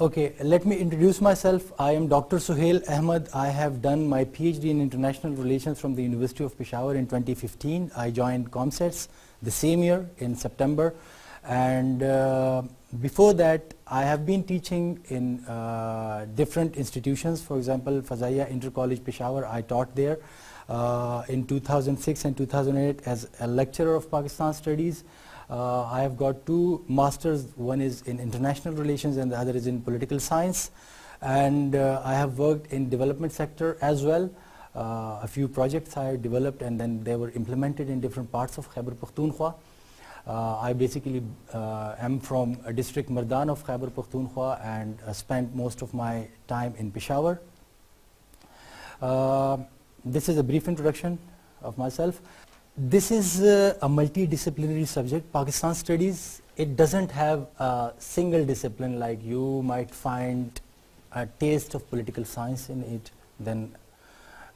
Okay, let me introduce myself. I am Dr. Suhail Ahmed. I have done my PhD in International Relations from the University of Peshawar in 2015. I joined ComSets the same year in September, and before that I have been teaching in different institutions. For example, Fazaiya Inter College Peshawar, I taught there in 2006 and 2008 as a lecturer of Pakistan Studies. I have got two masters, one is in international relations and the other is in political science, and I have worked in development sector as well. A few projects I developed and then they were implemented in different parts of Khyber Pakhtunkhwa. I basically am from a district Mardan of Khyber Pakhtunkhwa and spent most of my time in Peshawar. This is a brief introduction of myself. This is a multidisciplinary subject, Pakistan Studies. It doesn't have a single discipline like you might find a taste of political science in it. Then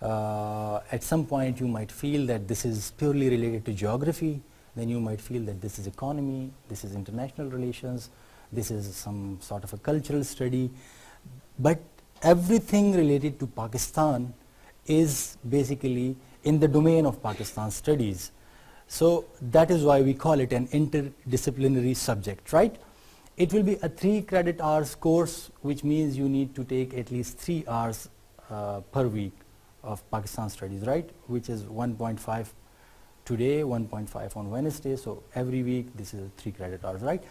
at some point you might feel that this is purely related to geography. Then you might feel that this is economy, this is international relations, this is some sort of a cultural study. But everything related to Pakistan is basically in the domain of Pakistan Studies. So that is why we call it an interdisciplinary subject, right? It will be a 3 credit hours course, which means you need to take at least 3 hours per week of Pakistan Studies, right? Which is 1.5 today, 1.5 on Wednesday, so every week this is 3 credit hours, right?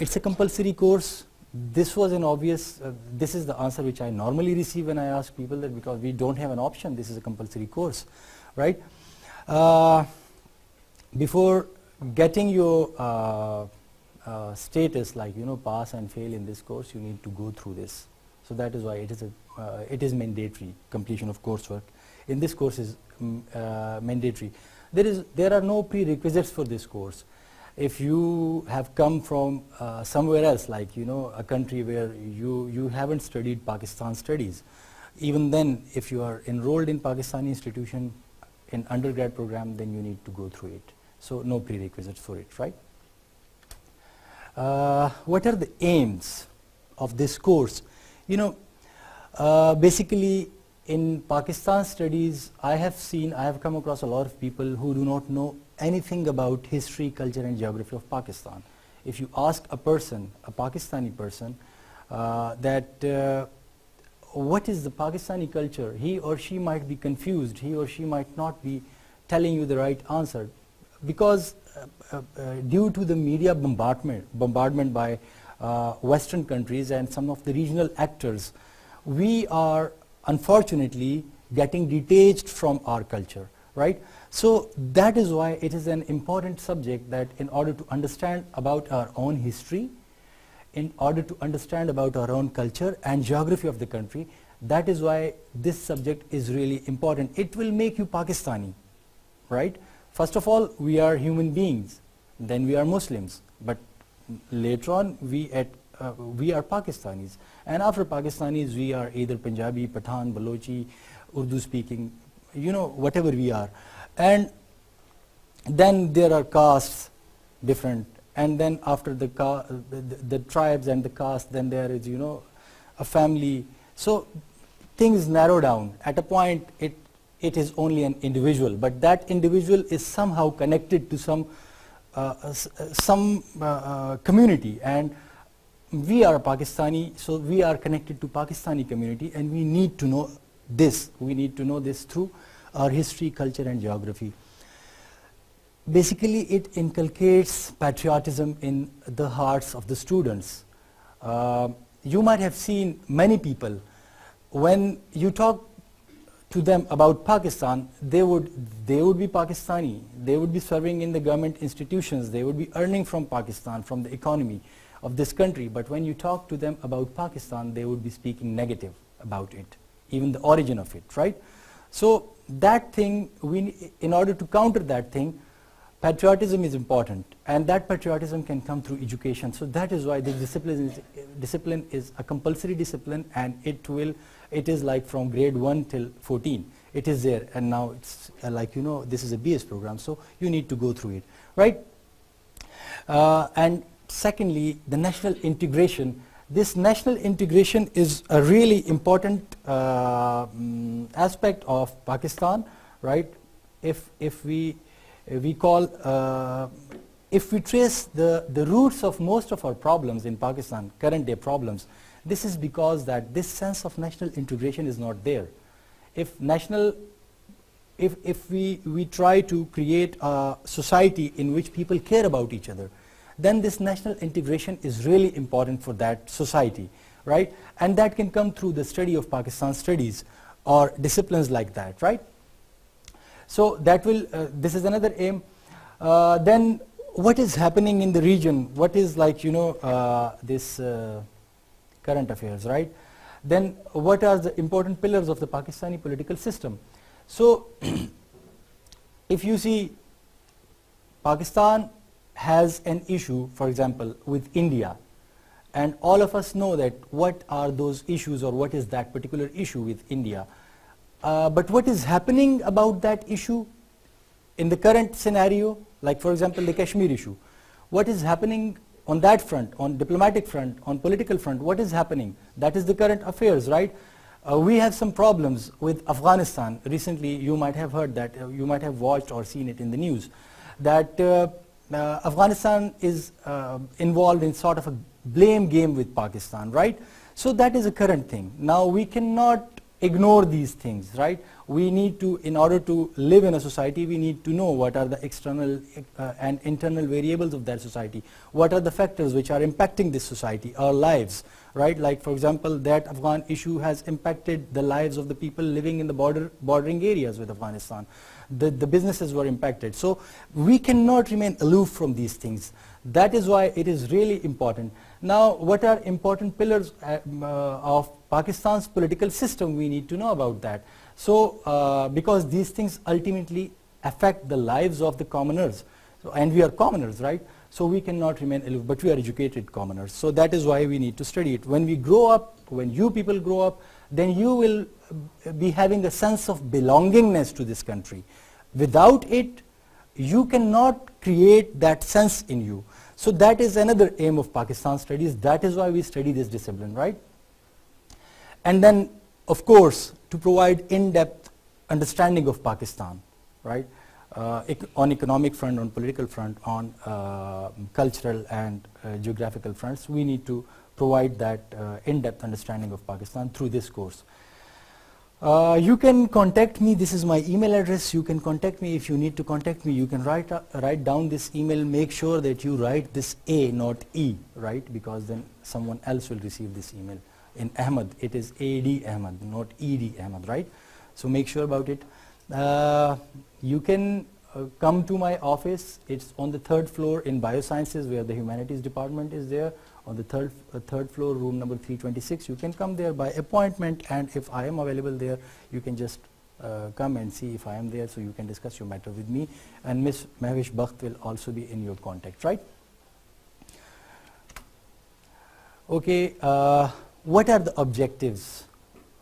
It's a compulsory course. This was an obvious, this is the answer which I normally receive when I ask people that because we don't have an option, this is a compulsory course, right? Before getting your status like, you know, pass and fail in this course, you need to go through this. So that is why it is mandatory. Completion of coursework in this course is mandatory. There are no prerequisites for this course. If you have come from somewhere else, like, you know, a country where you haven't studied Pakistan Studies, even then if you are enrolled in Pakistani institution in undergrad program, then you need to go through it. So no prerequisites for it, right? What are the aims of this course? You know, basically in Pakistan Studies, I have come across a lot of people who do not know anything about history, culture and geography of Pakistan. If you ask a person, a Pakistani person, that what is the Pakistani culture, he or she might be confused, he or she might not be telling you the right answer, because due to the media bombardment by Western countries and some of the regional actors, we are unfortunately getting detached from our culture, right? So that is why it is an important subject, that in order to understand about our own history, in order to understand about our own culture and geography of the country, that is why this subject is really important. It will make you Pakistani, right? First of all, we are human beings, then we are Muslims, but later on we are Pakistanis, and after Pakistanis we are either Punjabi, Pathan, Balochi, Urdu speaking, you know, whatever we are. And then there are castes, different, and then after the tribes and the caste, then there is, you know, a family. So things narrow down. At a point it is only an individual, but that individual is somehow connected to some community, and we are Pakistani, so we are connected to Pakistani community, and we need to know this. We need to know this through our history, culture and geography. Basically it inculcates patriotism in the hearts of the students. You might have seen many people, when you talk to them about Pakistan, they would be Pakistani, they would be serving in the government institutions, they would be earning from Pakistan, from the economy of this country, but when you talk to them about Pakistan, they would be speaking negative about it, even the origin of it, right? So that thing, in order to counter that thing, patriotism is important, and that patriotism can come through education. So that is why this discipline is a compulsory discipline, and it is like from grade 1 till 14. It is there, and now it's like, you know, this is a BS program, so you need to go through it, right? And secondly, the national integration this national integration is a really important aspect of Pakistan, right? If we trace the roots of most of our problems in Pakistan, current day problems, this is because that this sense of national integration is not there. If we try to create a society in which people care about each other, then this national integration is really important for that society, right? And that can come through the study of Pakistan studies or disciplines like that, right? So that will, this is another aim. Then what is happening in the region? What is like, this current affairs, right? Then what are the important pillars of the Pakistani political system? So if you see, Pakistan has an issue, for example, with India, and all of us know that what are those issues or what is that particular issue with India. But what is happening about that issue in the current scenario, like for example the Kashmir issue, what is happening on that front, on diplomatic front, on political front, what is happening? That is the current affairs, right? We have some problems with Afghanistan. Recently you might have heard that, you might have watched or seen it in the news, that Afghanistan is involved in sort of a blame game with Pakistan, right? So that is a current thing. Now we cannot ignore these things, right? We need to, in order to live in a society, we need to know what are the external and internal variables of that society. What are the factors which are impacting this society, our lives, right? Like for example, that Afghan issue has impacted the lives of the people living in the bordering areas with Afghanistan. The businesses were impacted. So we cannot remain aloof from these things. That is why it is really important. Now, what are important pillars of Pakistan's political system? We need to know about that. So, because these things ultimately affect the lives of the commoners, so, and we are commoners, right? So we cannot remain aloof, but we are educated commoners. So that is why we need to study it. When we grow up, when you people grow up, then you will be having a sense of belongingness to this country. Without it, you cannot create that sense in you. So that is another aim of Pakistan studies. That is why we study this discipline, right? And then, of course, to provide in-depth understanding of Pakistan, right? On economic front, on political front, on cultural and geographical fronts, we need to provide that in-depth understanding of Pakistan through this course. You can contact me. This is my email address. You can contact me if you need to contact me. You can write down this email. Make sure that you write this A, not E, right? Because then someone else will receive this email. In Ahmad, it is A.D. Ahmad, not E.D. Ahmad, right? So make sure about it. You can come to my office. It's on the 3rd floor in Biosciences, where the Humanities Department is there. On the third floor, room number 326. You can come there by appointment, and if I am available there, you can just come and see if I am there, so you can discuss your matter with me. And Miss Mahwish Bakht will also be in your contact, right? Okay, what are the objectives?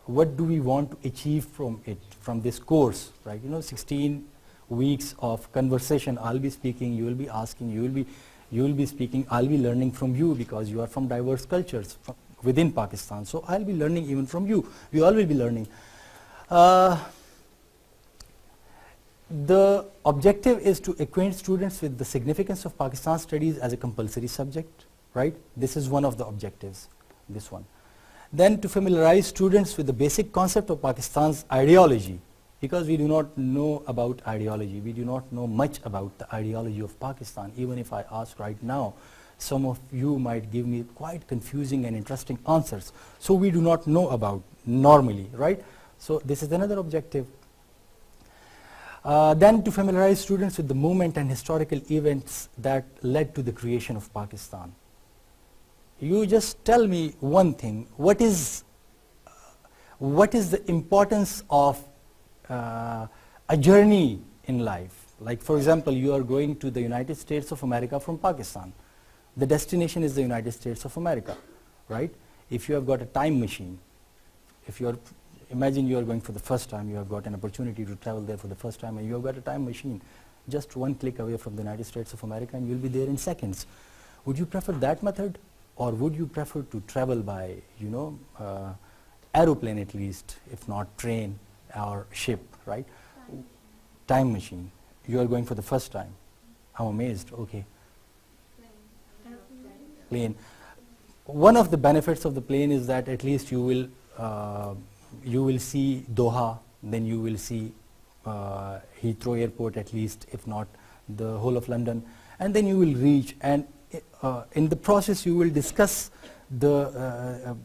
What do we want to achieve from it, from this course, right? 16 weeks of conversation. I'll be speaking, you will be asking, you will be speaking, I'll be learning from you, because you are from diverse cultures within Pakistan. So I'll be learning even from you. We all will be learning. The objective is to acquaint students with the significance of Pakistan studies as a compulsory subject, right? This is one of the objectives, this one. Then to familiarize students with the basic concept of Pakistan's ideology, because we do not know about ideology. We do not know much about the ideology of Pakistan. Even if I ask right now, some of you might give me quite confusing and interesting answers. So we do not know about normally, right? So this is another objective. Then to familiarize students with the movement and historical events that led to the creation of Pakistan. You just tell me one thing. What is the importance of a journey in life? Like for example, you are going to the United States of America from Pakistan. The destination is the United States of America, right? If you have got a time machine, imagine you are going for the first time, you have got an opportunity to travel there for the first time, and you have got a time machine just one click away from the United States of America, and you will be there in seconds. Would you prefer that method, or would you prefer to travel by, aeroplane at least, if not train or ship, right? Time machine. You are going for the first time. I'm amazed. Okay. Plane. One of the benefits of the plane is that at least you will see Doha, then you will see Heathrow Airport at least, if not the whole of London, and then you will reach, and in the process you will discuss the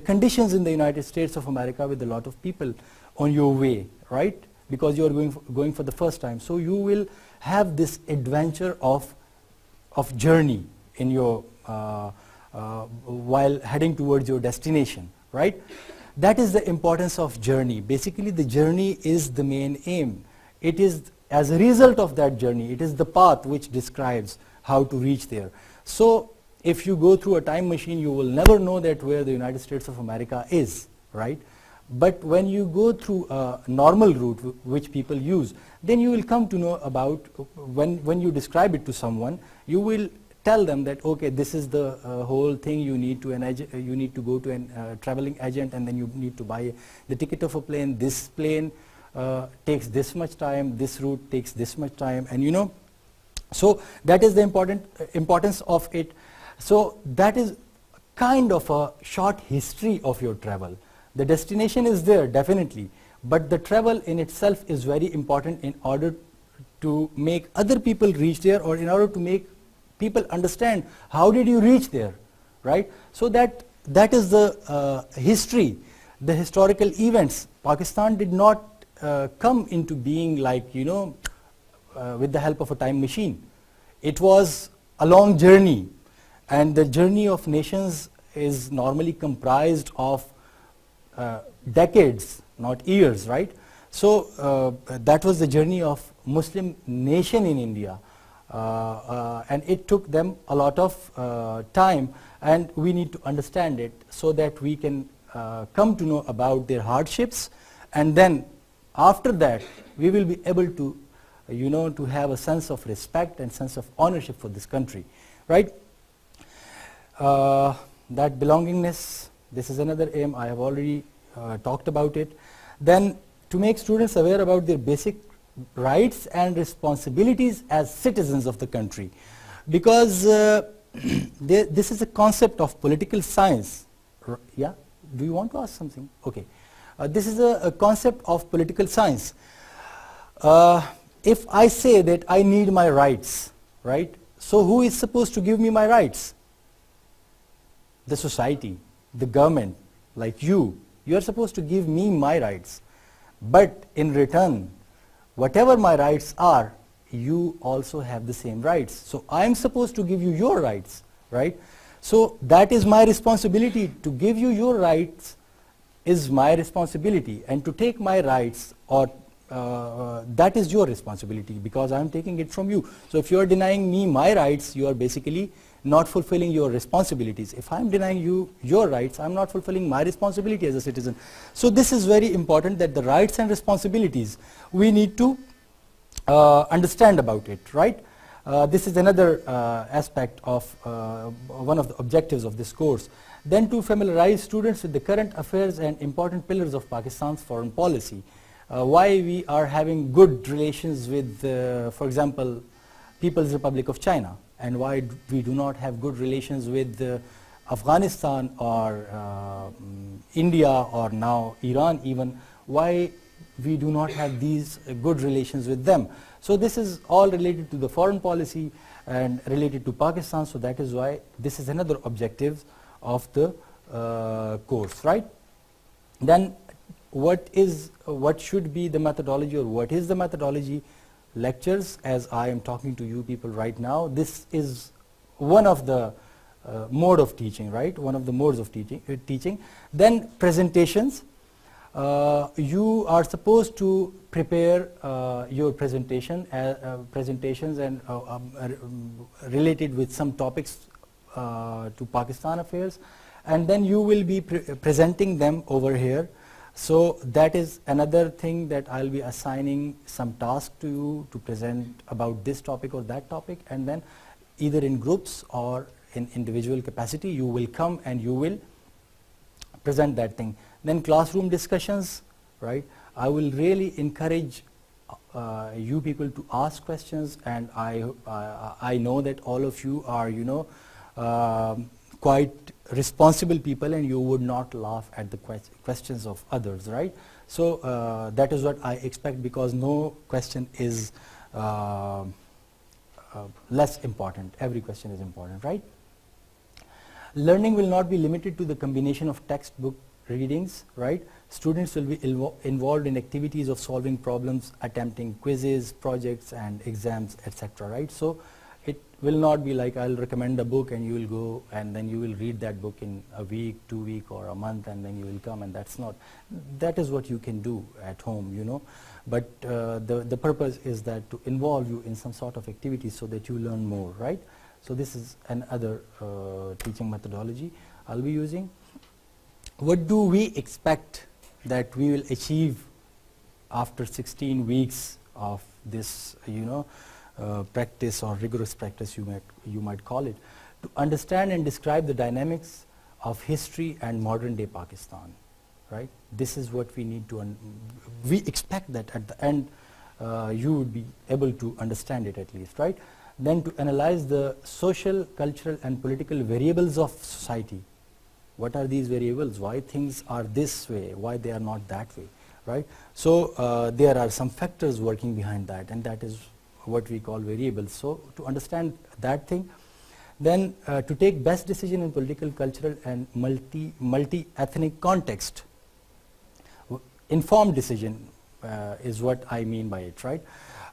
conditions in the United States of America with a lot of people on your way, right? Because you are going for the first time. So you will have this adventure of journey in your while heading towards your destination, right? That is the importance of journey. Basically, the journey is the main aim. It is as a result of that journey, it is the path which describes how to reach there. So if you go through a time machine, you will never know that where the United States of America is, right? But when you go through a normal route which people use, then you will come to know about, when you describe it to someone, you will tell them that, okay, this is the whole thing, you need to go to a traveling agent, and then you need to buy the ticket of a plane. This plane takes this much time, this route takes this much time, and so that is the importance of it. So that is kind of a short history of your travel. The destination is there, definitely, but the travel in itself is very important in order to make other people reach there, or in order to make people understand how did you reach there, right? So that is the history, the historical events. Pakistan did not come into being like, with the help of a time machine. It was a long journey, and the journey of nations is normally comprised of decades, not years, right? So that was the journey of Muslim nation in India, and it took them a lot of time, and we need to understand it so that we can come to know about their hardships, and then after that we will be able to to have a sense of respect and sense of ownership for this country, right? That belongingness, this is another aim. I have already talked about it. Then to make students aware about their basic rights and responsibilities as citizens of the country, because this is a concept of political science. Yeah, do you want to ask something? Okay, this is a concept of political science. If I say that I need my rights, right? So who is supposed to give me my rights? The society, the government, like you. You are supposed to give me my rights. But in return, whatever my rights are, you also have the same rights. So I am supposed to give you your rights, right? So that is my responsibility. To give you your rights is my responsibility, and to take my rights, or that is your responsibility, because I am taking it from you. So if you are denying me my rights, you are basically not fulfilling your responsibilities. If I am denying you your rights, I am not fulfilling my responsibility as a citizen. So this is very important, that the rights and responsibilities we need to understand about it, right? This is another aspect of one of the objectives of this course. Then to familiarize students with the current affairs and important pillars of Pakistan's foreign policy. Why we are having good relations with, for example, People's Republic of China, and why we do not have good relations with Afghanistan or India, or now Iran even. Why we do not have these good relations with them. So this is all related to the foreign policy and related to Pakistan. So that is why this is another objective of the course, right? Then what should be the methodology, or what is the methodology? Lectures, as I am talking to you people right now, this is one of the mode of teaching, right? One of the modes of teaching. Then presentations. You are supposed to prepare your presentations and related with some topics to Pakistan affairs, and then you will be presenting them over here. So that is another thing, that I'll be assigning some task to you to present about this topic or that topic, and then either in groups or in individual capacity, you will come and you will present that thing. Then classroom discussions, right? I will really encourage you people to ask questions, and I know that all of you are, you know, quite responsible people, and you would not laugh at the questions of others, right? So that is what I expect, because no question is less important. Every question is important, right? Learning will not be limited to the combination of textbook readings, right? Students will be involved in activities of solving problems, attempting quizzes, projects and exams, etc., right? So it will not be like I'll recommend a book and you will go and then you will read that book in a week, 2 weeks or a month, and then you will come, and that's not, that is what you can do at home, you know. But the purpose is that to involve you in some sort of activity so that you learn more, right? So this is another teaching methodology I'll be using. What do we expect that we will achieve after 16 weeks of this, you know, practice or rigorous practice, you might call it, to understand and describe the dynamics of history and modern day Pakistan, right? This is what we need to, we expect that at the end you would be able to understand it at least, right? Then to analyze the social, cultural and political variables of society. What are these variables? Why things are this way? Why they are not that way, right? So there are some factors working behind that, and that is what we call variables. So to understand that thing, then to take best decision in political, cultural and multi-ethnic context. Informed decision is what I mean by it, right?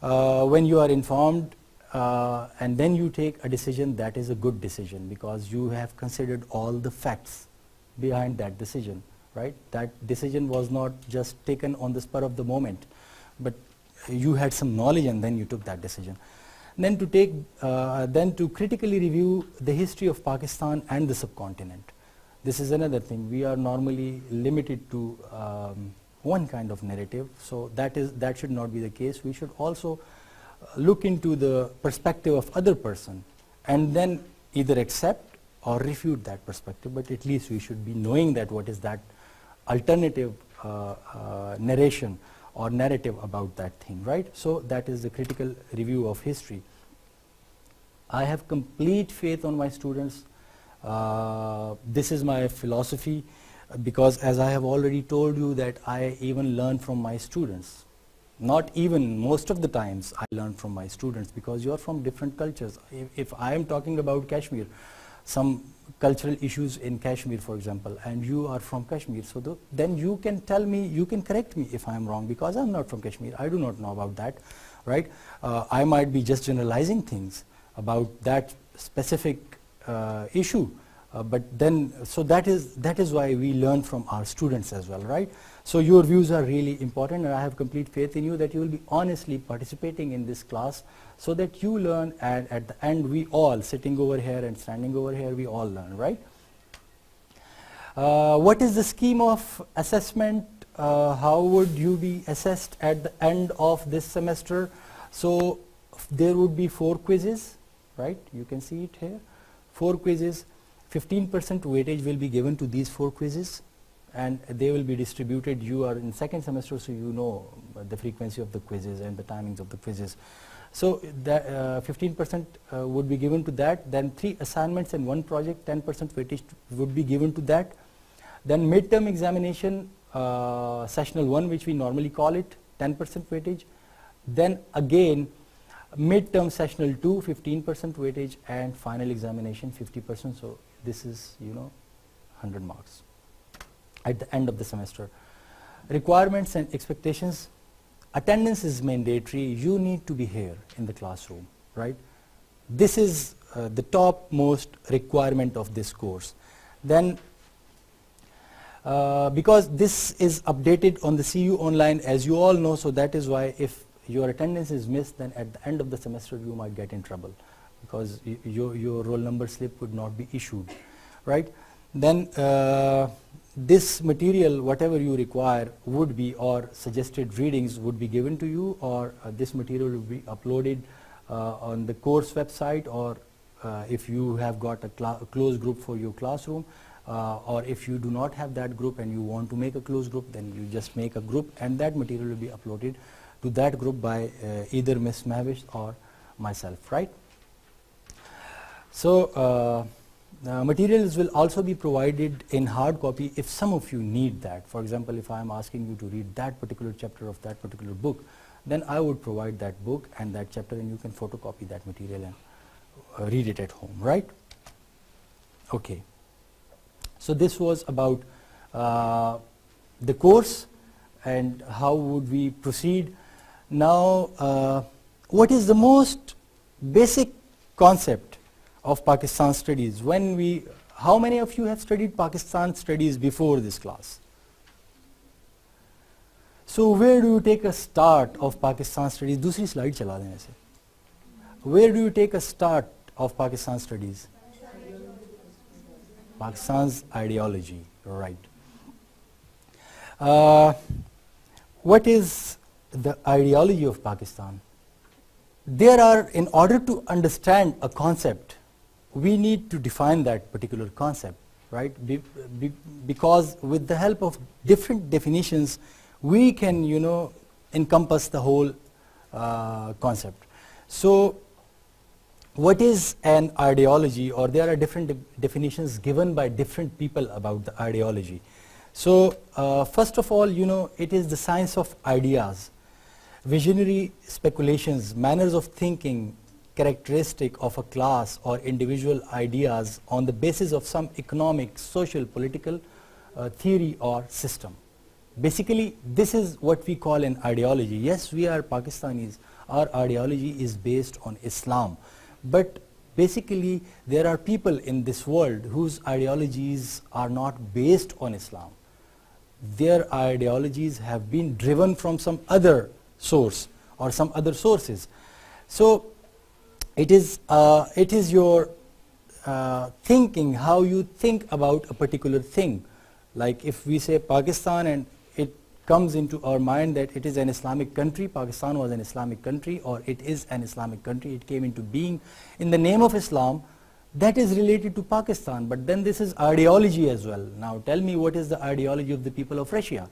When you are informed and then you take a decision, that is a good decision, because you have considered all the facts behind that decision, right? That decision was not just taken on the spur of the moment, but you had some knowledge and then you took that decision. Then to take, then to critically review the history of Pakistan and the subcontinent. This is another thing. We are normally limited to one kind of narrative, so that should not be the case. We should also look into the perspective of other person and then either accept or refute that perspective, but at least we should be knowing that what is that alternative narration or narrative about that thing, right? So that is the critical review of history. I have complete faith on my students. This is my philosophy, because as I have already told you that I even learn from my students. Not even, most of the times I learn from my students, because you are from different cultures. If I am talking about Kashmir, some cultural issues in Kashmir, for example, and you are from Kashmir, so then you can tell me, you can correct me if I am wrong, because I am not from Kashmir. I do not know about that, right? I might be just generalizing things about that specific issue, but then, so that is why we learn from our students as well, right? So your views are really important, and I have complete faith in you that you will be honestly participating in this class so that you learn, and at the end we all, sitting over here and standing over here, we all learn, right? What is the scheme of assessment? How would you be assessed at the end of this semester? So there would be 4 quizzes, right? You can see it here. 4 quizzes, 15% weightage will be given to these 4 quizzes, and they will be distributed. You are in second semester, so you know the frequency of the quizzes and the timings of the quizzes. So 15% would be given to that. Then 3 assignments and 1 project, 10% weightage would be given to that. Then midterm examination, sessional 1, which we normally call it, 10% weightage. Then again midterm sessional 2, 15% weightage, and final examination 50%. So this is, you know, 100 marks at the end of the semester. Requirements and expectations. Attendance is mandatory. You need to be here in the classroom, right? This is the topmost requirement of this course. Then because this is updated on the CU online, as you all know, so that is why if your attendance is missed, then at the end of the semester you might get in trouble, because your roll number slip would not be issued, right? Then this material, whatever you require, would be, or suggested readings would be given to you, or this material will be uploaded on the course website, or if you have got a closed group for your classroom, or if you do not have that group and you want to make a closed group, then you just make a group, and that material will be uploaded to that group by either Miss Mahwish or myself, right? So materials will also be provided in hard copy if some of you need that. For example, if I am asking you to read that particular chapter of that particular book, then I would provide that book and that chapter, and you can photocopy that material and read it at home, right? Okay. So this was about the course and how would we proceed. Now, what is the most basic concept of Pakistan studies? How many of you have studied Pakistan studies before this class? So where do you take a start of Pakistan studies? दूसरी slide चला दें ऐसे. Where do you take a start of Pakistan studies? Pakistan's ideology, right. What is the ideology of Pakistan? In order to understand a concept, we need to define that particular concept, right? Because with the help of different definitions, we can, encompass the whole concept. So, what is an ideology? Or there are different definitions given by different people about the ideology. So, first of all, it is the science of ideas, visionary speculations, manners of thinking, characteristic of a class or individual ideas on the basis of some economic, social, political theory or system. Basically, this is what we call an ideology. Yes, we are Pakistanis. Our ideology is based on Islam. But basically, there are people in this world whose ideologies are not based on Islam. Their ideologies have been driven from some other source or some other sources. So, it is your thinking, how you think about a particular thing. Like if we say Pakistan and it comes into our mind that it is an Islamic country, Pakistan was an Islamic country, or it is an Islamic country, it came into being in the name of Islam, that is related to Pakistan. But then this is ideology as well. Now tell me, what is the ideology of the people of Russia?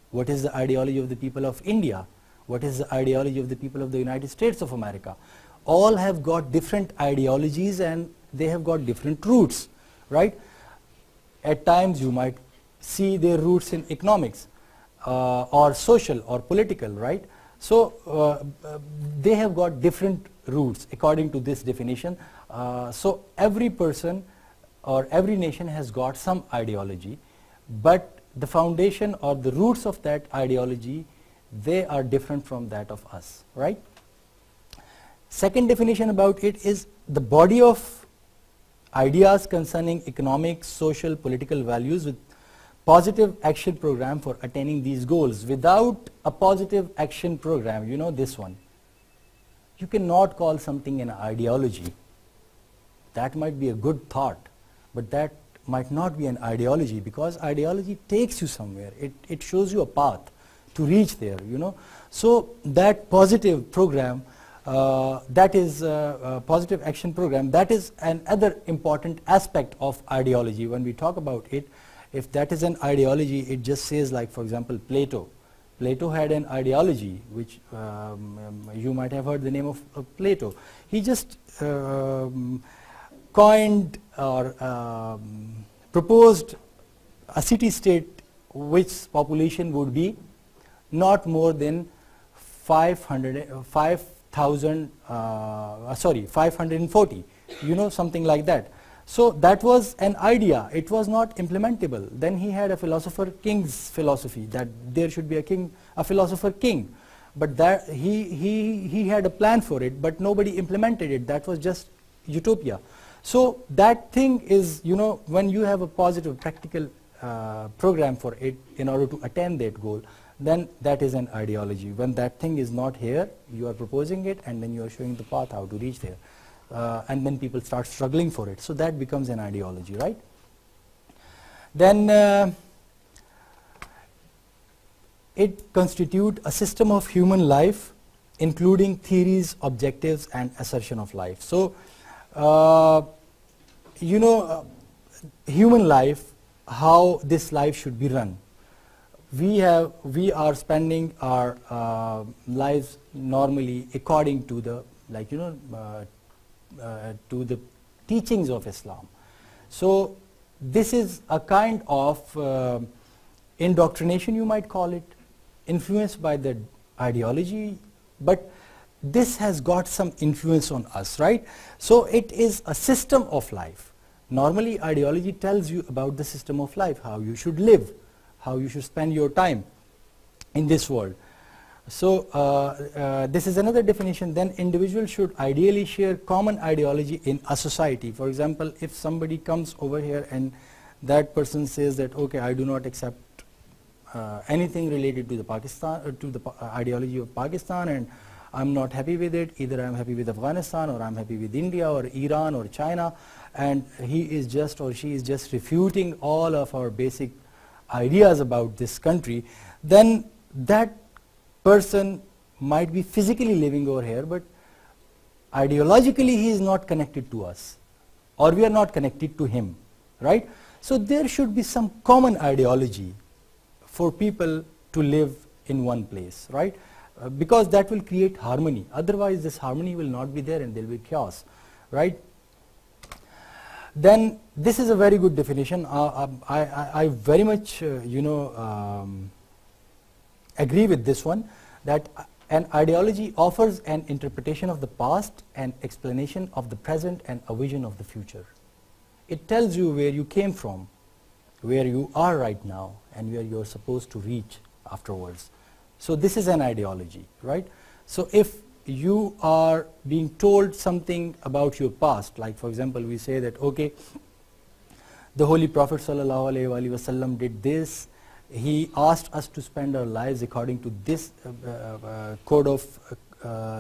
What is the ideology of the people of India? What is the ideology of the people of the United States of America? All have got different ideologies and they have got different roots, right? At times you might see their roots in economics or social or political, right? So they have got different roots according to this definition. So every person or every nation has got some ideology, but the foundation or the roots of that ideology, they are different from that of us, right? Second definition about it is the body of ideas concerning economic, social, political values with positive action program for attaining these goals. Without a positive action program, you know this one, you cannot call something an ideology. That might be a good thought, but that might not be an ideology, because ideology takes you somewhere. It shows you a path to reach there, you know. So that positive program, that is a positive action program, that is another important aspect of ideology. When we talk about it, if that is an ideology, it just says, like for example Plato. Plato had an ideology which you might have heard the name of Plato. He just coined or proposed a city-state which population would be not more than 540, you know, something like that. So that was an idea. It was not implementable. Then he had a philosopher king's philosophy, that there should be a philosopher king. But that he had a plan for it, but nobody implemented it. That was just utopia. So that thing is, you know, when you have a positive practical program for it in order to attain that goal, then that is an ideology. When that thing is not here, you are proposing it and then you are showing the path how to reach there. And then people start struggling for it. So that becomes an ideology, right? Then it constitutes a system of human life, including theories, objectives and assertion of life. So uh, you know, human life, how this life should be run. We are spending our lives normally according to the, like, you know, to the teachings of Islam. So this is a kind of indoctrination, you might call it, influenced by the ideology, but this has got some influence on us, right? So it is a system of life. Normally ideology tells you about the system of life, how you should live, how you should spend your time in this world. So this is another definition. Then individuals should ideally share common ideology in a society. For example, if somebody comes over here and that person says that, okay, I do not accept anything related to the Pakistan, to the ideology of Pakistan, and I'm not happy with it, either I'm happy with Afghanistan or I'm happy with India or Iran or China, and he is just, or she is just refuting all of our basic ideas about this country, then that person might be physically living over here, but ideologically he is not connected to us, or we are not connected to him, right? So there should be some common ideology for people to live in one place, right? Because that will create harmony. Otherwise this harmony will not be there and there will be chaos, right? Then this is a very good definition. I very much agree with this one, that an ideology offers an interpretation of the past, an explanation of the present, and a vision of the future. It tells you where you came from, where you are right now, and where you are supposed to reach afterwards. So this is an ideology, right? So if you are being told something about your past, like for example we say that, okay, the Holy Prophet ﷺ did this, he asked us to spend our lives according to this code of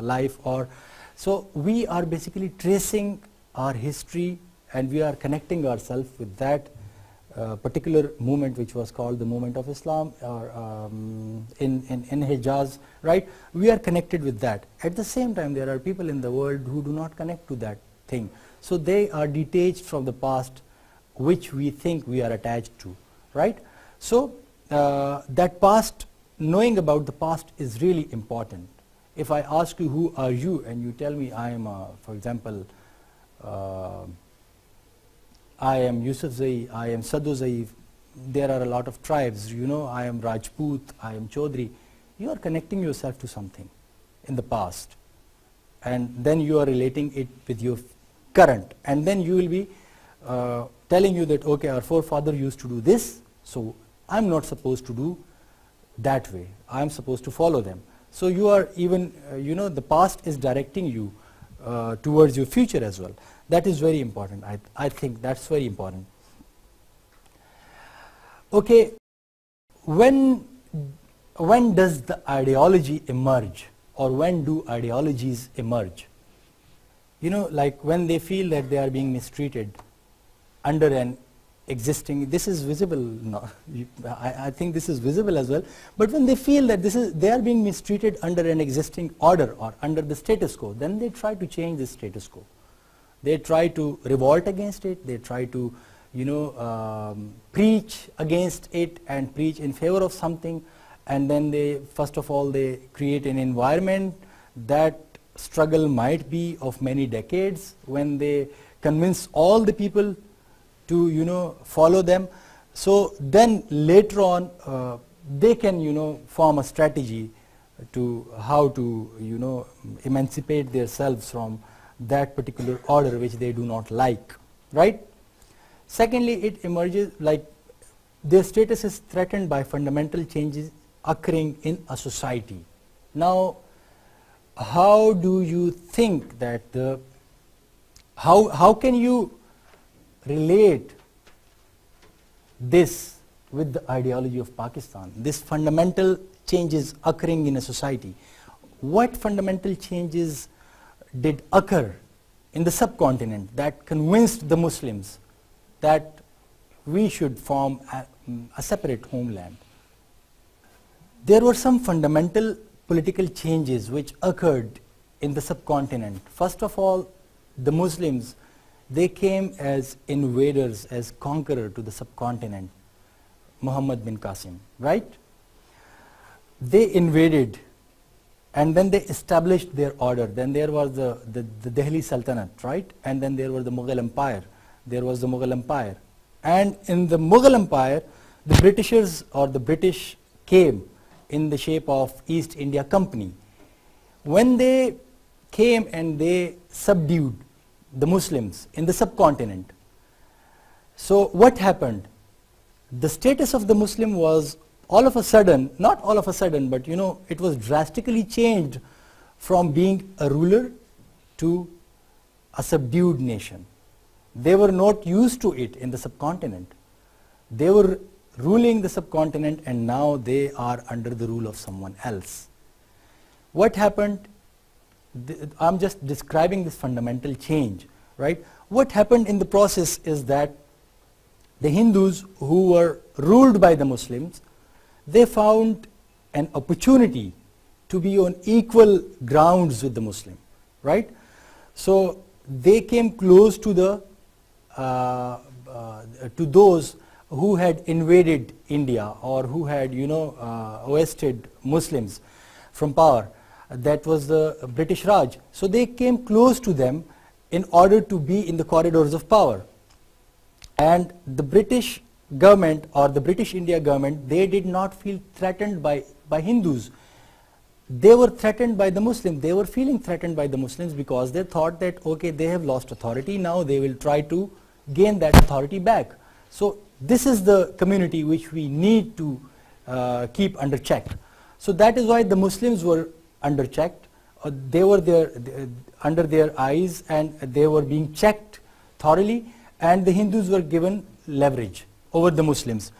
life, or so we are basically tracing our history and we are connecting ourselves with that particular movement, which was called the movement of Islam, or in Hijaz, right? We are connected with that. At the same time, there are people in the world who do not connect to that thing. So they are detached from the past, which we think we are attached to, right? So that past, knowing about the past is really important. If I ask you, who are you, and you tell me I am, for example, I am Yusuf Zai, I am Sadhu Zai, there are a lot of tribes, you know, I am Rajput, I am Chaudhry. You are connecting yourself to something in the past, and then you are relating it with your current, and then you will be telling you that, okay, our forefather used to do this, so I'm not supposed to do that way, I'm supposed to follow them. So you are even, the past is directing you towards your future as well. That is very important. I think that's very important. Okay, when does the ideology emerge, or when do ideologies emerge? You know, like when they feel that they are being mistreated under an existing, this is visible now, I think this is visible as well, but when they feel that they are being mistreated under an existing order or under the status quo, then they try to change the status quo. They try to revolt against it, they try to, preach against it and preach in favor of something, and then they, first of all, they create an environment. That struggle might be of many decades, when they convince all the people to, follow them. So then later on, they can, form a strategy to how to, emancipate themselves from that particular order which they do not like, right? Secondly, it emerges like their status is threatened by fundamental changes occurring in a society. Now, how do you think that how can you relate this with the ideology of Pakistan, this fundamental changes occurring in a society? What fundamental changes did occur in the subcontinent that convinced the Muslims that we should form a separate homeland? There were some fundamental political changes which occurred in the subcontinent. First of all, the Muslims they came as invaders, as conqueror to the subcontinent, Muhammad bin Qasim, right? They invaded and then they established their order. Then there was the Delhi Sultanate, right? And then there was the Mughal Empire. There was the Mughal Empire. And in the Mughal Empire, the Britishers or the British came in the shape of East India Company. When they came and they subdued the Muslims in the subcontinent, so what happened? The status of the Muslim was all of a sudden, not all of a sudden, but it was drastically changed from being a ruler to a subdued nation. They were not used to it in the subcontinent. They were ruling the subcontinent and now they are under the rule of someone else. What happened? I'm just describing this fundamental change, right? What happened in the process is that the Hindus who were ruled by the Muslims, they found an opportunity to be on equal grounds with the Muslim, right? So they came close to the to those who had invaded India or who had ousted Muslims from power. That was the British Raj. So they came close to them in order to be in the corridors of power. And the British government or the British India government, they did not feel threatened by Hindus. They were threatened by the Muslims. They were feeling threatened by the Muslims because they thought that, okay, they have lost authority, now they will try to gain that authority back. So this is the community which we need to keep under check. So that is why the Muslims were under checked. They were there under their eyes and they were being checked thoroughly, and the Hindus were given leverage over the Muslims.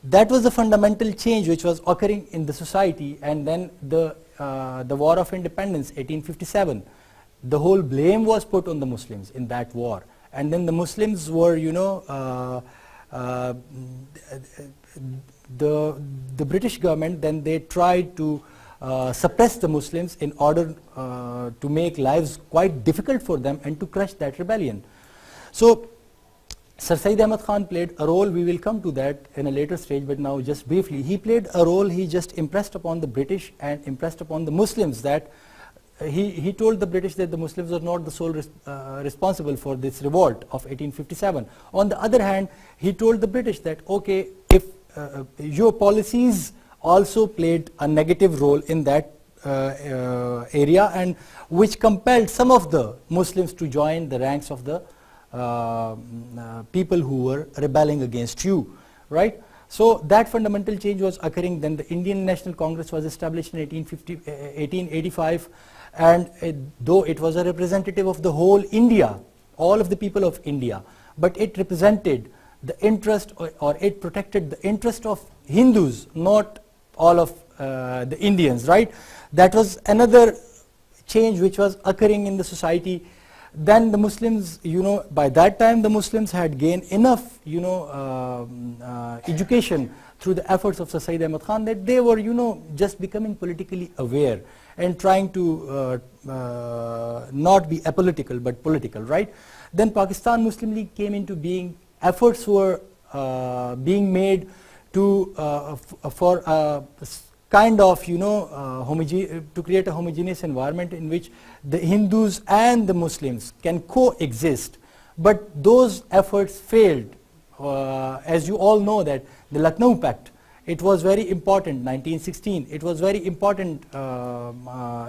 That was the fundamental change which was occurring in the society. And then the War of Independence, 1857, the whole blame was put on the Muslims in that war. And then the Muslims were, the British government, then they tried to suppress the Muslims in order to make lives quite difficult for them and to crush that rebellion. So Sir Syed Ahmad Khan played a role. We will come to that in a later stage, but now just briefly, he played a role. He just impressed upon the British and impressed upon the Muslims that he told the British that the Muslims are not the sole responsible for this revolt of 1857. On the other hand, he told the British that, okay, if your policies also played a negative role in that area, and which compelled some of the Muslims to join the ranks of the people who were rebelling against you, right? So that fundamental change was occurring. Then the Indian National Congress was established in 1885, and though it was a representative of the whole India, all of the people of India, but it represented the interest or it protected the interest of Hindus, not all of the Indians, right? That was another change which was occurring in the society. Then the Muslims, by that time the Muslims had gained enough, education through the efforts of Sir Syed Ahmad Khan that they were, just becoming politically aware and trying to not be apolitical but political, right? Then Pakistan Muslim League came into being. Efforts were being made to for kind of to create a homogeneous environment in which the Hindus and the Muslims can coexist, but those efforts failed. As you all know that the Lucknow Pact, it was very important, 1916, it was very important,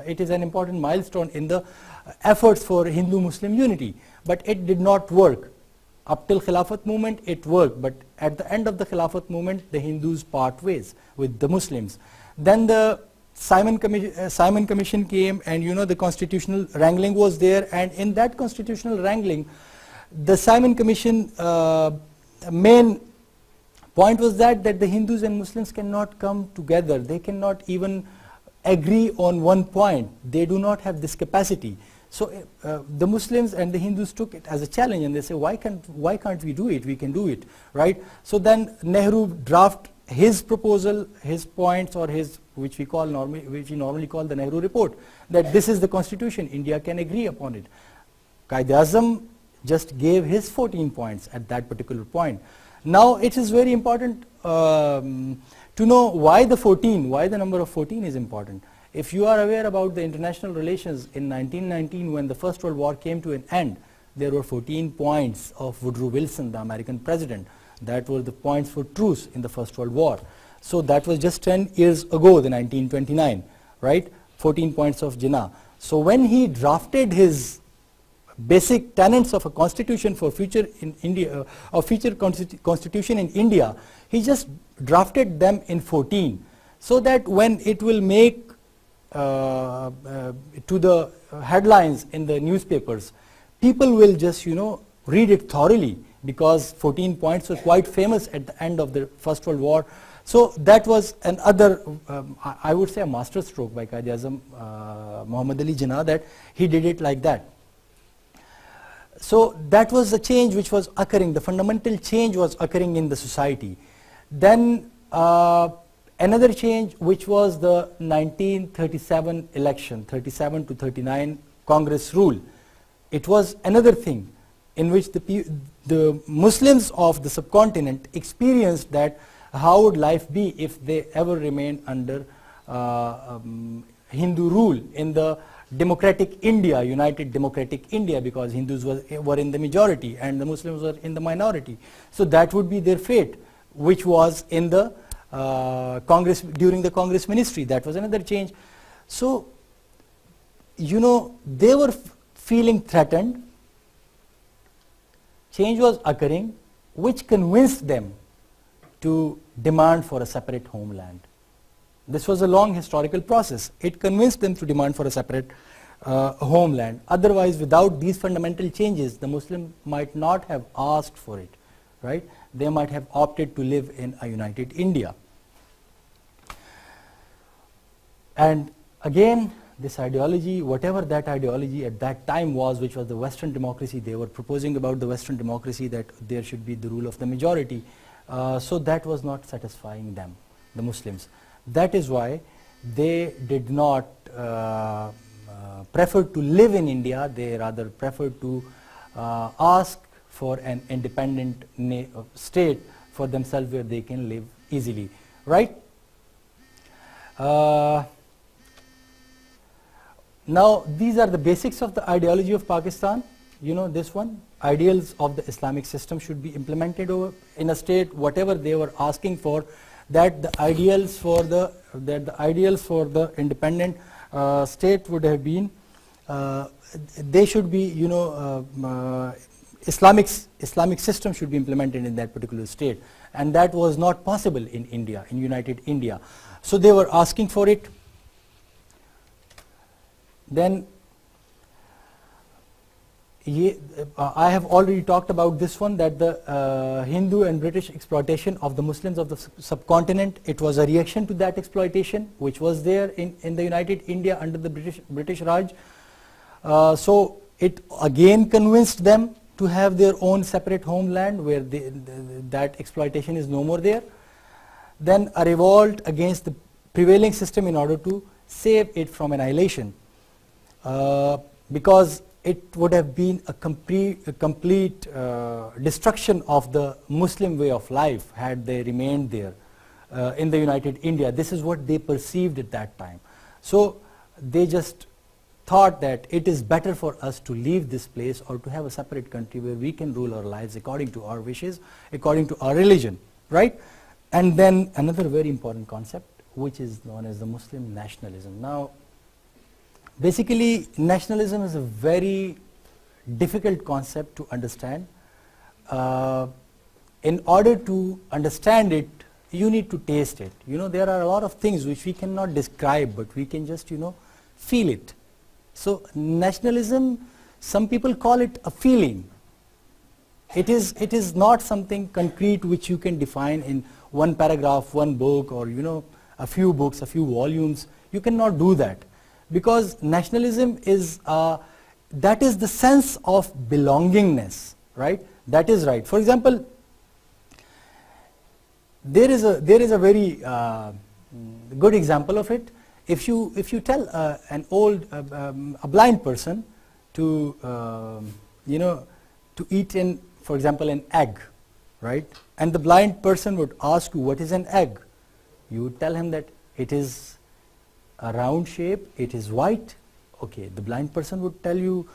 it is an important milestone in the efforts for Hindu-Muslim unity, but it did not work. Up till Khilafat movement it worked, but at the end of the Khilafat movement the Hindus part ways with the Muslims. Then the Simon Commission came, and the constitutional wrangling was there, and in that constitutional wrangling the Simon Commission main point was that the Hindus and Muslims cannot come together. They cannot even agree on one point. They do not have this capacity. So the Muslims and the Hindus took it as a challenge, and they say, why can't we do it? We can do it, right? So then Nehru drafted his proposal, his points, or his, which we normally call the Nehru report, that this is the constitution, India can agree upon it. Qaid-e-Azam just gave his 14 points at that particular point. Now it is very important to know why the 14, why the number of 14 is important. If you are aware about the international relations in 1919, when the First World War came to an end, there were 14 points of Woodrow Wilson, the American president. That were the points for truce in the First World War. So that was just 10 years ago, the 1929, right? 14 points of Jinnah. So when he drafted his basic tenets of a constitution for future in India, or future constitution in India, he just drafted them in 14, so that when it will make to the headlines in the newspapers, people will just read it thoroughly, because 14 points were quite famous at the end of the First World War. So that was another, I would say, a master stroke by Quaid-e-Azam Muhammad Ali Jinnah, that he did it like that. So that was the change which was occurring, the fundamental change was occurring in the society. Then another change, which was the 1937 election, 37 to 39 Congress rule. It was another thing in which the Muslims of the subcontinent experienced that how would life be if they ever remained under Hindu rule in the democratic India, united democratic India, because Hindus were in the majority and the Muslims were in the minority. So that would be their fate, which was in the Congress, during the Congress ministry. That was another change. So, they were feeling threatened. Change was occurring, which convinced them to demand for a separate homeland. This was a long historical process. It convinced them to demand for a separate homeland. Otherwise, without these fundamental changes, the Muslim might not have asked for it, right? They might have opted to live in a united India. And again, this ideology, whatever that ideology at that time was, which was the Western democracy, they were proposing about the Western democracy, that there should be the rule of the majority. So that was not satisfying them, the Muslims. That is why they did not prefer to live in India. They rather preferred to ask for an independent state for themselves, where they can live easily, right? Now, these are the basics of the ideology of Pakistan. This one, ideals of the Islamic system should be implemented in a state, whatever they were asking for, that the ideals for the independent state would have been, they should be, Islamic system should be implemented in that particular state, and that was not possible in India, in united India. So they were asking for it. Then I have already talked about this one, that the Hindu and British exploitation of the Muslims of the subcontinent, it was a reaction to that exploitation which was there in the united India under the British Raj. So it again convinced them to have their own separate homeland, where that exploitation is no more there. Then a revolt against the prevailing system in order to save it from annihilation. Because it would have been a complete destruction of the Muslim way of life had they remained there in the united India. This is what they perceived at that time. So they just thought that it is better for us to leave this place, or to have a separate country where we can rule our lives according to our wishes, according to our religion, right? And then another very important concept, which is known as the Muslim nationalism. Now, basically, nationalism is a very difficult concept to understand. In order to understand it, you need to taste it. There are a lot of things which we cannot describe, but we can just, feel it. So nationalism, some people call it a feeling. It is not something concrete which you can define in one paragraph, one book, or a few books, a few volumes. You cannot do that. Because nationalism is, that is the sense of belongingness, right? That is right. For example, there is a very good example of it. If you tell a blind person to to eat for example, an egg, right? And the blind person would ask you, what is an egg? You would tell him that it is a round shape, it is white. Okay, the blind person would tell you,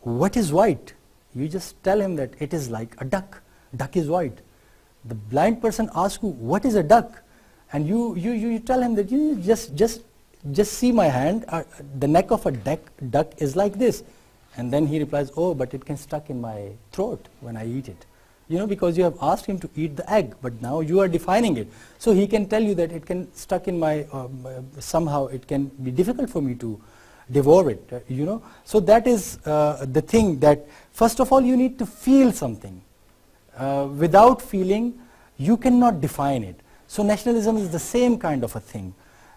what is white? You just tell him that it is like a duck. Duck is white. The blind person asks you, what is a duck? And you tell him that you just see my hand, the neck of a duck is like this. And then he replies, oh, but it can stuck in my throat when I eat it. You know, because you have asked him to eat the egg, but now you are defining it. So he can tell you that it can stuck in my, somehow it can be difficult for me to devour it, you know. So that is the thing, that first of all you need to feel something. Without feeling, you cannot define it. So nationalism is the same kind of a thing,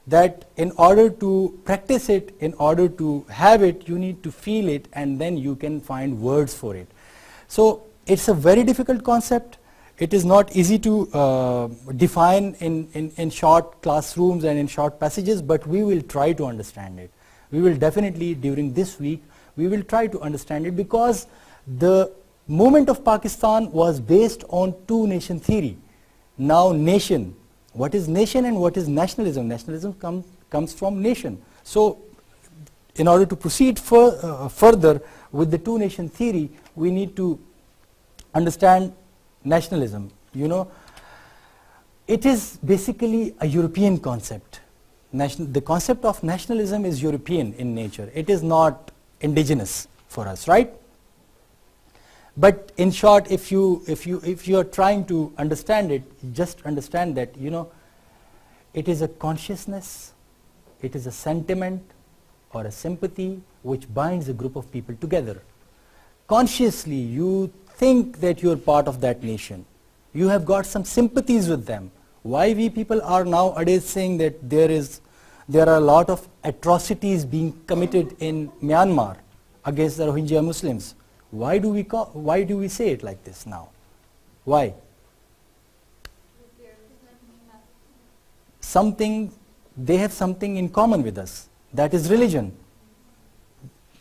that in order to practice it, in order to have it, you need to feel it, and then you can find words for it. So it's a very difficult concept. It is not easy to define in short classrooms and in short passages, but we will try to understand it. We will definitely, during this week, we will try to understand it, because the movement of Pakistan was based on two-nation theory. Now nation, what is nation and what is nationalism? Nationalism comes from nation. So in order to proceed further with the two-nation theory, we need to understand nationalism. You know, it is basically a European concept. The concept of nationalism is European in nature. It is not indigenous for us, right? But in short, if you are trying to understand it, just understand that, you know, it is a consciousness, it is a sentiment or a sympathy which binds a group of people together. Consciously, you think that you are part of that nation. You have got some sympathies with them. Why we people are nowadays saying that there are a lot of atrocities being committed in Myanmar against the Rohingya Muslims? Why do we say it like this now? Why? They have something in common with us. That is religion.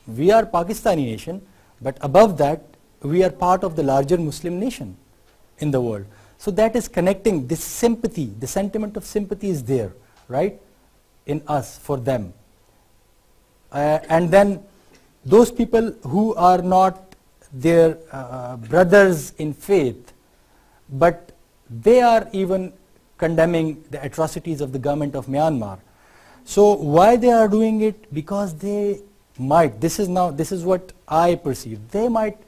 We are Pakistani nation, but above that, we are part of the larger Muslim nation in the world. So that is connecting this sympathy, the sentiment of sympathy is there, right, in us for them. And then those people who are not their brothers in faith, but they are even condemning the atrocities of the government of Myanmar. So why they are doing it? Because they might, this is what I perceive, they might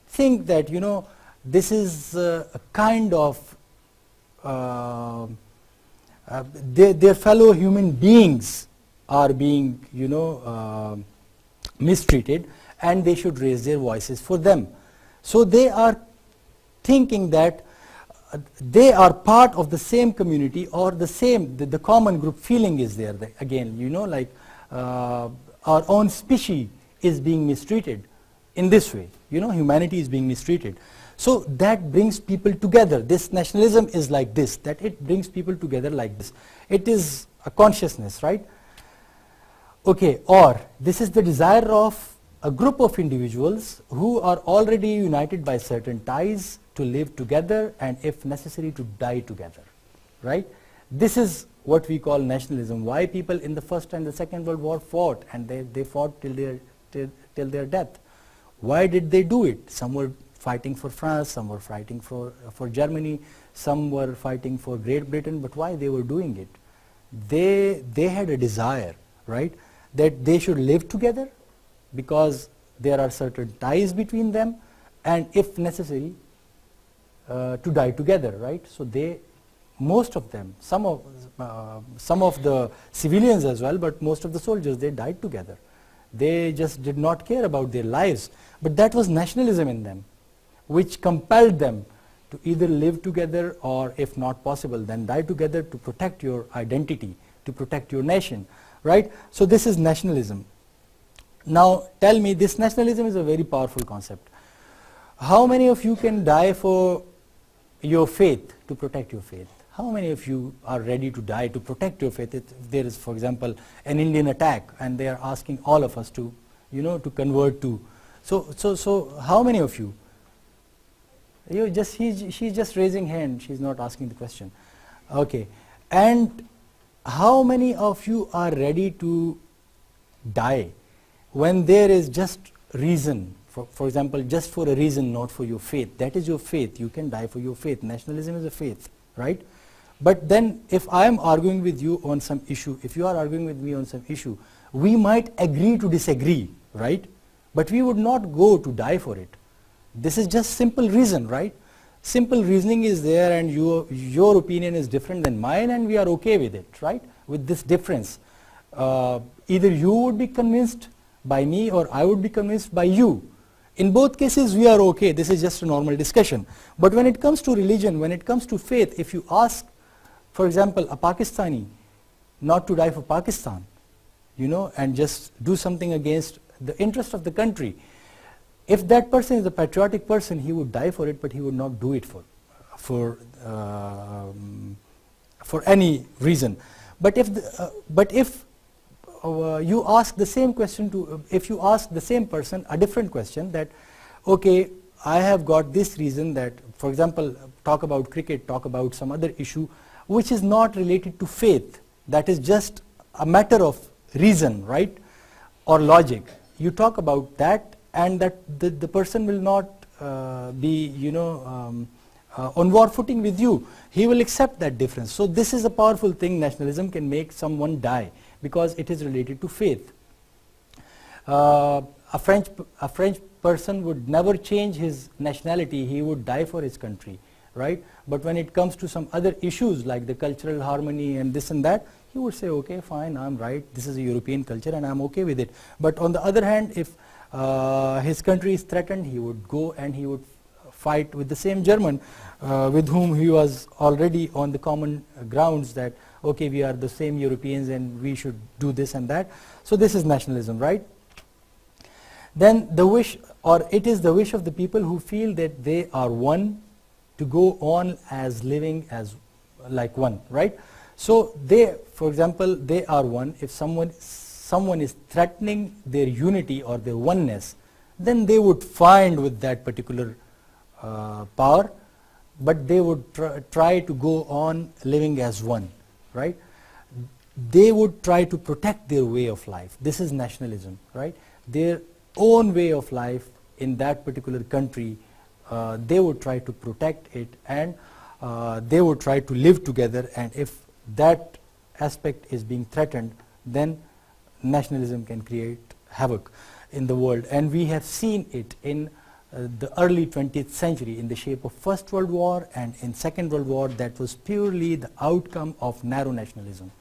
think that, you know, this is a kind of their fellow human beings are being, you know, mistreated, and they should raise their voices for them. So they are thinking that they are part of the same community, or the common group feeling is there. Again, you know, like our own species is being mistreated in this way. You know, humanity is being mistreated. So that brings people together. This nationalism is like this, that it brings people together like this. It is a consciousness, right? Okay, or this is the desire of a group of individuals who are already united by certain ties to live together, and if necessary to die together, right? This is what we call nationalism. Why people in the First and the Second World War fought, and they fought till their death. Why did they do it? Some were fighting for France, some were fighting for Germany, some were fighting for Great Britain, but why they were doing it? They had a desire, right, that they should live together, because there are certain ties between them, and if necessary to die together, right? So most of them, some of the civilians as well, but most of the soldiers, they died together. They just did not care about their lives, but that was nationalism in them, which compelled them to either live together, or if not possible, then die together to protect your identity, to protect your nation, right? So this is nationalism. Now tell me, this nationalism is a very powerful concept. How many of you can die for your faith, to protect your faith? How many of you are ready to die to protect your faith? If there is, for example, an Indian attack, and they are asking all of us to, you know, to convert to. So how many of you? She's just raising hand. She's not asking the question. Okay. And how many of you are ready to die when there is just reason? For example, just for a reason, not for your faith. That is your faith. You can die for your faith. Nationalism is a faith, right? But then if I am arguing with you on some issue, if you are arguing with me on some issue, we might agree to disagree, right? But we would not go to die for it. This is just simple reason, right? Simple reasoning is there, and your opinion is different than mine, and we are okay with it, right? With this difference. Either you would be convinced by me or I would be convinced by you. In both cases we are okay. This is just a normal discussion. But when it comes to religion, when it comes to faith, if you ask, for example, a Pakistani not to die for Pakistan, and just do something against the interest of the country, if that person is a patriotic person, he would die for it, but he would not do it for any reason. But if you ask the same question if you ask the same person a different question, that okay, I have got this reason, that for example, talk about cricket, talk about some other issue which is not related to faith, that is just a matter of reason, right, or logic. You talk about that, and that the person will not be on war footing with you. He will accept that difference. So this is a powerful thing. Nationalism can make someone die because it is related to faith. A French person would never change his nationality. He would die for his country, right? But when it comes to some other issues like the cultural harmony and this and that, he would say, okay, fine, I'm right, this is a European culture and I'm okay with it. But on the other hand, if his country is threatened, he would go and he would fight with the same German with whom he was already on the common grounds that, okay, we are the same Europeans and we should do this and that. So this is nationalism, right? Then the wish, or it is the wish of the people who feel that they are one, to go on as living as like one, right? So they, for example, they are one. If someone is threatening their unity or their oneness, then they would find with that particular power, but they would try to go on living as one, right? They would try to protect their way of life. This is nationalism, right? Their own way of life in that particular country, they would try to protect it, and they would try to live together, and if that aspect is being threatened, then nationalism can create havoc in the world. And we have seen it in the early 20th century in the shape of First World War and in Second World War. That was purely the outcome of narrow nationalism.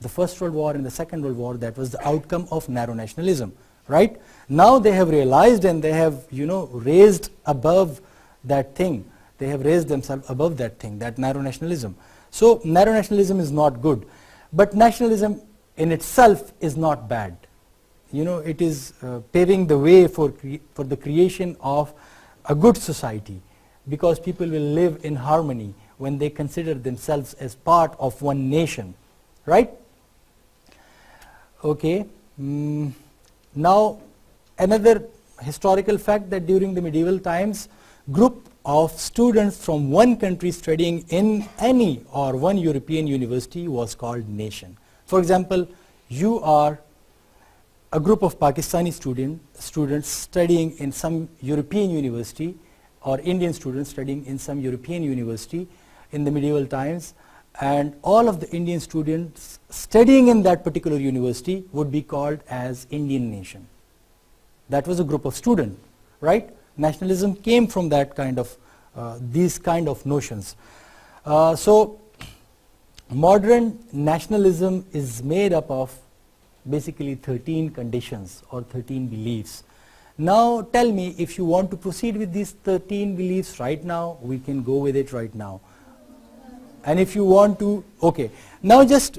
The First World War and the Second World War, that was the outcome of narrow nationalism, right? Now they have realized and they have, raised above that thing. They have raised themselves above that thing, that narrow nationalism. So narrow nationalism is not good, but nationalism in itself is not bad. It is paving the way for the creation of a good society, because people will live in harmony when they consider themselves as part of one nation, right? Okay. Now another historical fact, that during the medieval times, group of students from one country studying in any or one European university was called nation. For example, you are a group of Pakistani students studying in some European university, or Indian students studying in some European university in the medieval times, and all of the Indian students studying in that particular university would be called as Indian nation. That was a group of students, right? Nationalism came from that kind of, these kind of notions. So modern nationalism is made up of basically 13 conditions or 13 beliefs. Now tell me, if you want to proceed with these 13 beliefs right now, we can go with it right now. And if you want to, okay. Now just,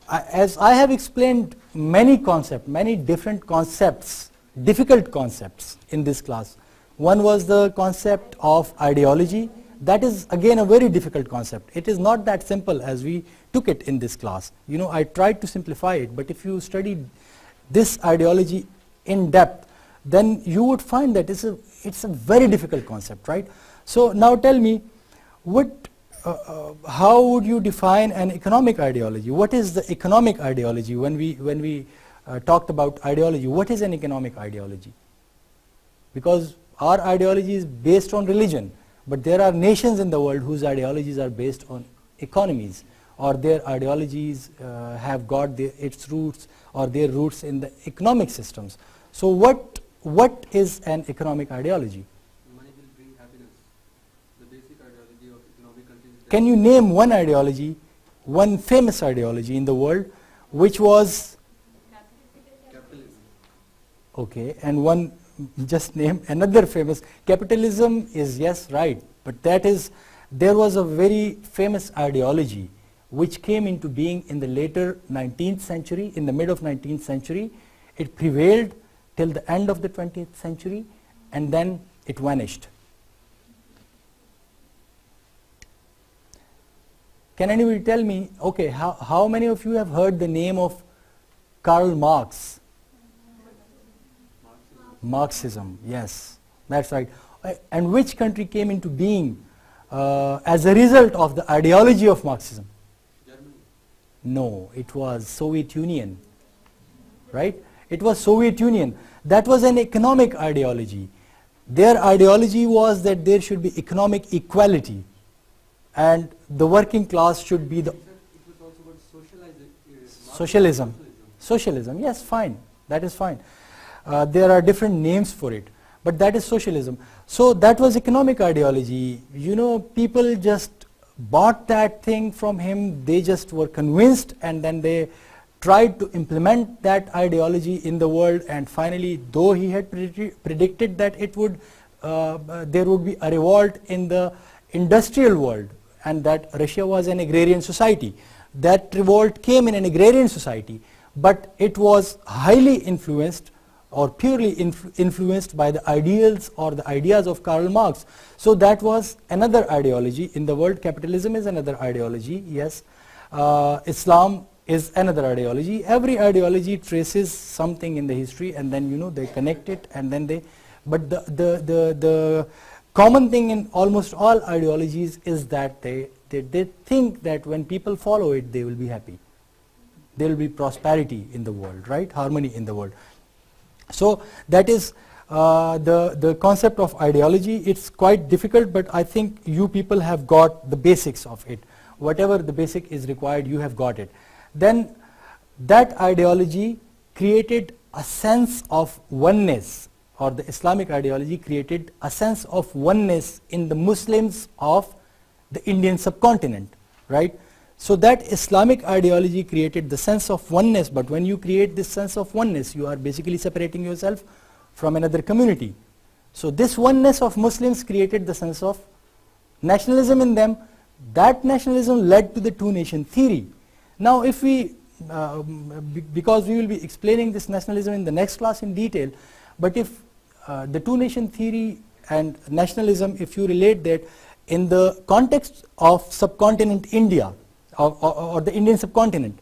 as I have explained many concepts, many different concepts, difficult concepts in this class. One was the concept of ideology. That is again a very difficult concept. It is not that simple as we took it in this class. I tried to simplify it, but if you study this ideology in depth, then you would find that it's a very difficult concept, right? So now tell me, how would you define an economic ideology? What is the economic ideology? When we talked about ideology, what is an economic ideology? Because our ideology is based on religion, but there are nations in the world whose ideologies are based on economies, or their ideologies have got its roots or their roots in the economic systems. So what is an economic ideology? Money will bring happiness. The basic ideology of economic countries is Can you name one ideology, one famous ideology in the world, which was capitalism. okay, and one, just name another famous. Capitalism is, yes, right, but there was a very famous ideology which came into being in the later 19th century, in the mid of 19th century. It prevailed till the end of the 20th century, and then it vanished. Can anybody tell me, okay, how many of you have heard the name of Karl Marx? Marxism, yes, that's right. And which country came into being as a result of the ideology of Marxism? Germany. No, it was Soviet Union, right? It was Soviet Union. That was an economic ideology. Their ideology was that there should be economic equality, and the working class should be the It was also about socialism. Socialism, yes, fine. That is fine. There are different names for it, but that is socialism. So that was economic ideology. You know, people just bought that thing from him. They just were convinced, and then they tried to implement that ideology in the world, and finally, though he had predicted that it would there would be a revolt in the industrial world, and that Russia was an agrarian society, that revolt came in an agrarian society, but it was highly influenced or purely influenced by the ideals or the ideas of Karl Marx. So that was another ideology in the world. Capitalism is another ideology, yes. Islam is another ideology. Every ideology traces something in the history, and then, you know, they connect it, and then they, but the common thing in almost all ideologies is that they think that when people follow it, they will be happy. There will be prosperity in the world, right? Harmony in the world. So that is the concept of ideology. It's quite difficult, but I think you people have got the basics of it. Whatever the basic is required, you have got it. Then that ideology created a sense of oneness, or the Islamic ideology created a sense of oneness in the Muslims of the Indian subcontinent, right? So that Islamic ideology created the sense of oneness, but when you create this sense of oneness, you are basically separating yourself from another community. So this oneness of Muslims created the sense of nationalism in them. That nationalism led to the two-nation theory. Now if we, because we will be explaining this nationalism in the next class in detail, but if the two-nation theory and nationalism, if you relate that in the context of subcontinent India, or the Indian subcontinent,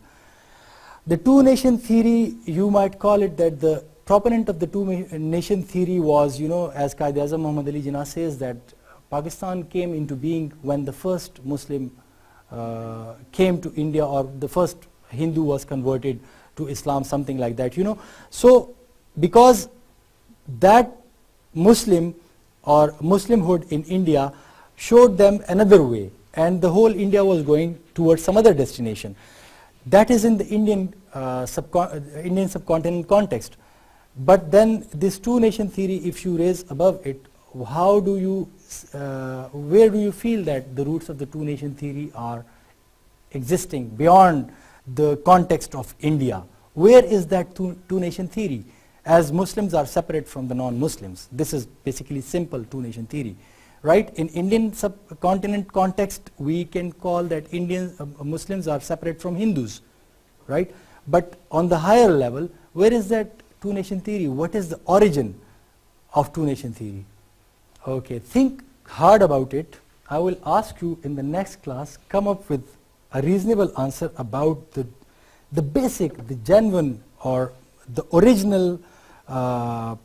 the two-nation theory, you might call it that the proponent of the two-nation theory was, you know, as Qaid-e-Azam Muhammad Ali Jinnah says, that Pakistan came into being when the first Muslim came to India, or the first Hindu was converted to Islam, something like that, you know. So because that Muslim or Muslimhood in India showed them another way, and the whole India was going towards some other destination. That is in the Indian subcontinent context. But then this two-nation theory, if you raise above it, how do you, where do you feel that the roots of the two-nation theory are existing beyond the context of India? Where is that two-nation theory? As Muslims are separate from the non-Muslims. This is basically simple two-nation theory. Right? In Indian subcontinent context, we can call that Muslims are separate from Hindus, right? But on the higher level, where is that two-nation theory? What is the origin of two-nation theory? Okay, think hard about it. I will ask you in the next class, come up with a reasonable answer about the basic, the genuine, or the original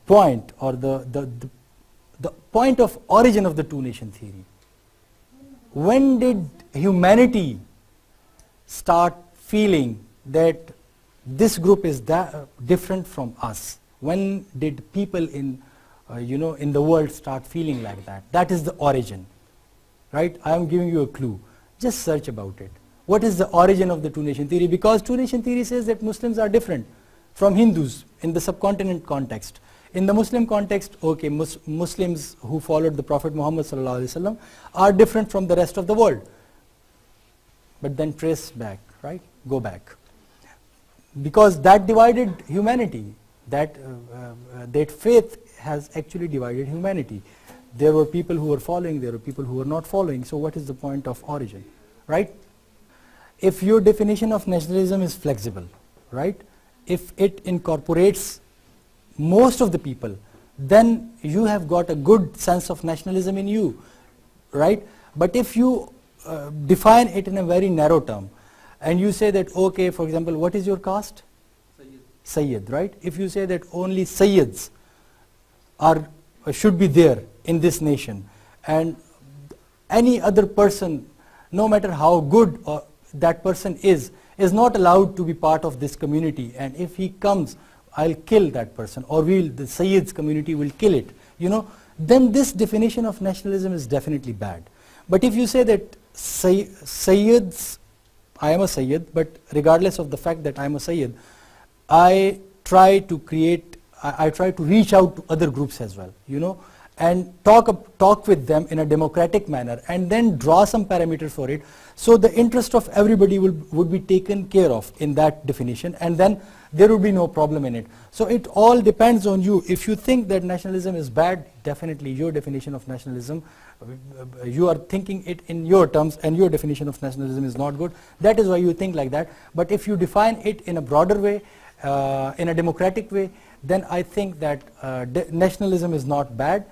point, or the point of origin of the two-nation theory. When did humanity start feeling that this group is different from us? When did people in in the world start feeling like that? That is the origin, right? I am giving you a clue. Just search about it. What is the origin of the two-nation theory? Because two-nation theory says that Muslims are different from Hindus in the subcontinent context. In the Muslim context, okay, Muslims who followed the Prophet Muhammad ﷺ are different from the rest of the world. But then trace back, right? Go back. Because that divided humanity. That faith has actually divided humanity. There were people who were following, there were people who were not following. So what is the point of origin, right? If your definition of nationalism is flexible, right? If it incorporates most of the people, then you have got a good sense of nationalism in you, right? But if you define it in a very narrow term, and you say that, okay, for example, what is your caste? Sayyid, right? If you say that only Sayyids should be there in this nation, and any other person, no matter how good that person is not allowed to be part of this community, and if he comes, I'll kill that person, or the Sayyids community will kill it, then this definition of nationalism is definitely bad. But if you say that Sayyids, I am a Sayyid, but regardless of the fact that I am a Sayyid, I try to reach out to other groups as well, and talk with them in a democratic manner, and then draw some parameters for it, so the interest of everybody would be taken care of in that definition, and then there would be no problem in it. So it all depends on you. If you think that nationalism is bad, definitely your definition of nationalism, you are thinking it in your terms, and your definition of nationalism is not good. That is why you think like that. But if you define it in a broader way, in a democratic way, then I think that nationalism is not bad.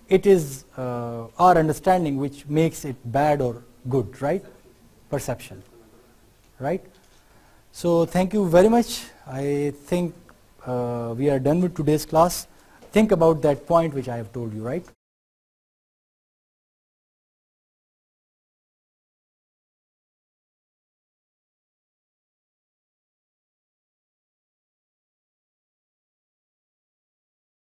It is our understanding which makes it bad or good, right? Perception, right? So thank you very much. I think we are done with today's class. Think about that point which I have told you, right?